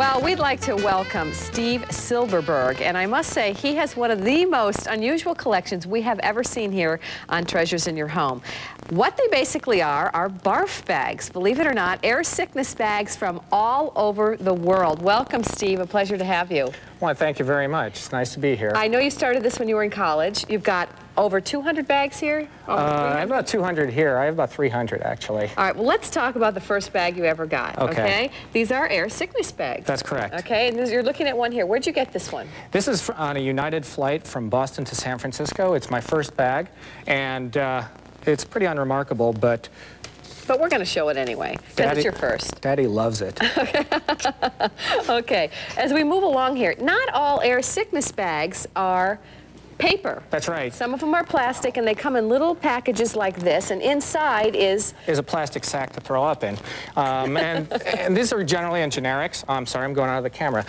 Well, we'd like to welcome Steve Silverberg, and I must say he has one of the most unusual collections we have ever seen here on Treasures in Your Home. What they basically are barf bags, believe it or not, air sickness bags from all over the world. Welcome, Steve. A pleasure to have you. Well, thank you very much. It's nice to be here. I know you started this when you were in college. You've got over 200 bags here? I have about 200 here. I have about 300, actually. All right, well, let's talk about the first bag you ever got, okay? These are air sickness bags. That's correct. Okay, and you're looking at one here. Where'd you get this one? This is on a United flight from Boston to San Francisco. It's my first bag, and it's pretty unremarkable, but we're going to show it anyway, because it's your first. Daddy loves it. Okay, as we move along here, not all air sickness bags are paper. That's right. Some of them are plastic, and they come in little packages like this, and inside is a plastic sack to throw up in. And these are generally in generics. I'm sorry, I'm going out of the camera.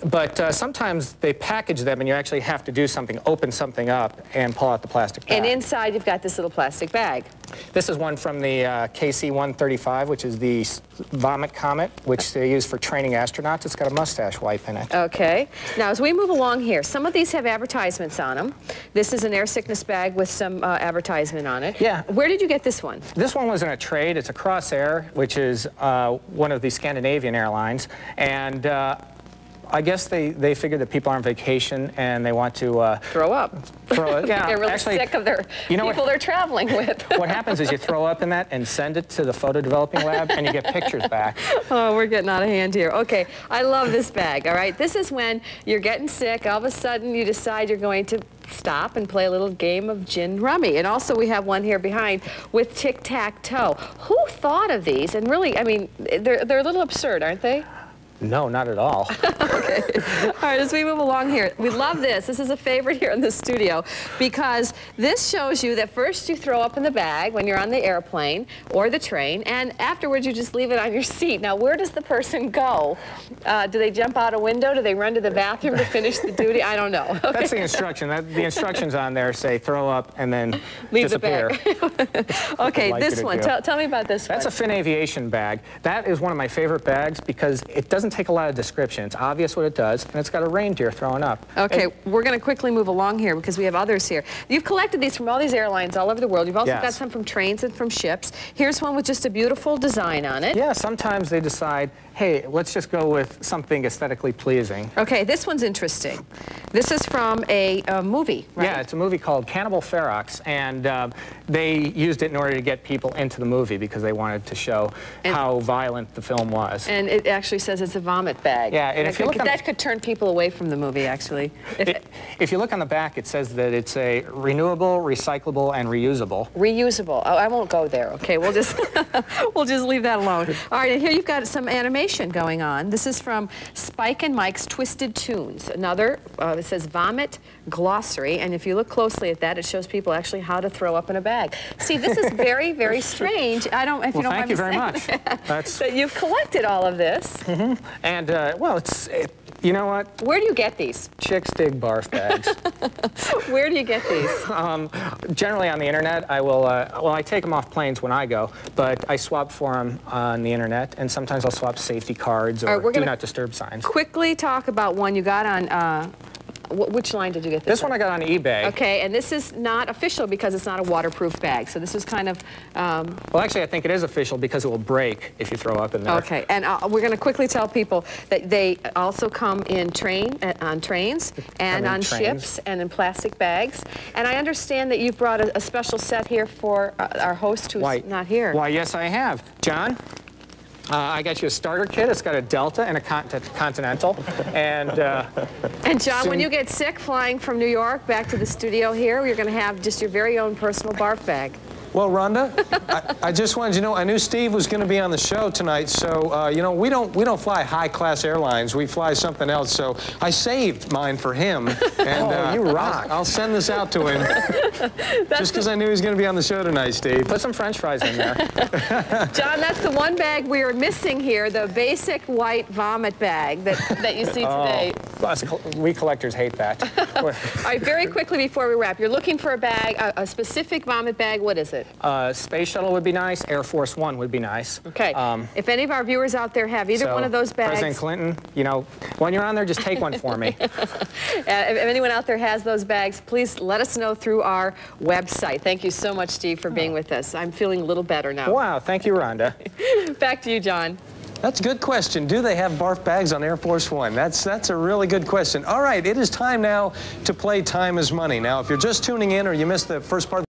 But sometimes they package them, and you actually have to do something, open something up, and pull out the plastic bag. And inside you've got this little plastic bag. This is one from the KC-135, which is the vomit comet, which they use for training astronauts. It's got a mustache wipe in it. Okay. Now, as we move along here, some of these have advertisements on them. This is an air sickness bag with some advertisement on it. Yeah. Where did you get this one? This one was in a trade. It's a Crossair, which is one of the Scandinavian airlines. And I guess they figure that people are on vacation and they want to throw up. Yeah, they're really actually, sick of their people they're traveling with. What happens is you throw up in that and send it to the photo developing lab, and you get pictures back. Oh, we're getting out of hand here. Okay, I love this bag. All right, this is when you're getting sick. All of a sudden, you decide you're going to stop and play a little game of gin rummy. And also we have one here behind with tic-tac-toe. Who thought of these? And really, I mean, they're a little absurd, aren't they? No, not at all. Okay. All right, as we move along here, we love this. This is a favorite here in the studio because this shows you that first you throw up in the bag when you're on the airplane or the train, and afterwards you just leave it on your seat. Now, where does the person go? Do they jump out a window? Do they run to the bathroom to finish the duty? I don't know. Okay. That's the instruction. The instructions on there say throw up and then leave disappear. The bag. Okay, like this one. Tell me about this one. That's a Fin Aviation bag. That is one of my favorite bags because it doesn't take a lot of description. It's obvious what it does, and it's got a reindeer throwing up. Okay, we're going to quickly move along here because we have others here. You've collected these from all these airlines all over the world. You've also got some from trains and from ships. Here's one with just a beautiful design on it. Yeah, sometimes they decide, hey, let's just go with something aesthetically pleasing. Okay, this one's interesting. This is from a movie, right? Yeah, it's a movie called Cannibal Ferox, and they used it in order to get people into the movie because they wanted to show how violent the film was. And it actually says it's a vomit bag. Yeah, and if you look that could turn people away from the movie, actually. If you look on the back, it says that it's a renewable, recyclable, and reusable. Reusable. Oh, I won't go there. Okay, we'll just we'll just leave that alone. All right, and here you've got some animation going on. This is from Spike and Mike's Twisted Tunes. Another, it says Vomit Glossary, and if you look closely at that, it shows people actually how to throw up in a bag. See, this is very, very strange. I don't, if you don't mind me saying that. Thank you very much. So you've collected all of this. Mm-hmm. And, well, you know what? Where do you get these? Chicks dig barf bags. Where do you get these? Generally on the internet. I will, well, I take them off planes when I go, but I swap for them on the internet, and sometimes I'll swap safety cards or do not disturb signs. Quickly talk about one you got on, which line did you get this one? I got on eBay. Okay, and this is not official because it's not a waterproof bag. So this is kind of... well, actually, I think it is official because it will break if you throw up in there. Okay, and we're going to quickly tell people that they also come in on trains and on ships and in plastic bags. And I understand that you've brought a special set here for our host who's not here. Why, yes, I have. John? I got you a starter kit. It's got a Delta and a Continental. And John, when you get sick flying from New York back to the studio here, you're going to have just your very own personal barf bag. Well, Rhonda, I just wanted you to know, I knew Steve was going to be on the show tonight, so, you know, we don't fly high-class airlines. We fly something else, so I saved mine for him. And, you rock. I'll send this out to him. Just because I knew he was going to be on the show tonight, Steve. Put some French fries in there. John, that's the one bag we are missing here, the basic white vomit bag that you see today. We collectors hate that. All right, very quickly before we wrap, you're looking for a bag, a specific vomit bag. What is it? it? Space Shuttle would be nice. Air Force One would be nice. Okay. If any of our viewers out there have either one of those bags. President Clinton, you know, when you're on there, just take one for me. If anyone out there has those bags, please let us know through our website. Thank you so much, Steve, for being with us. I'm feeling a little better now. Wow, thank you, Rhonda. Back to you, John. That's a good question. Do they have barf bags on Air Force One? That's a really good question. All right, it is time now to play Time is Money. Now, if you're just tuning in or you missed the first part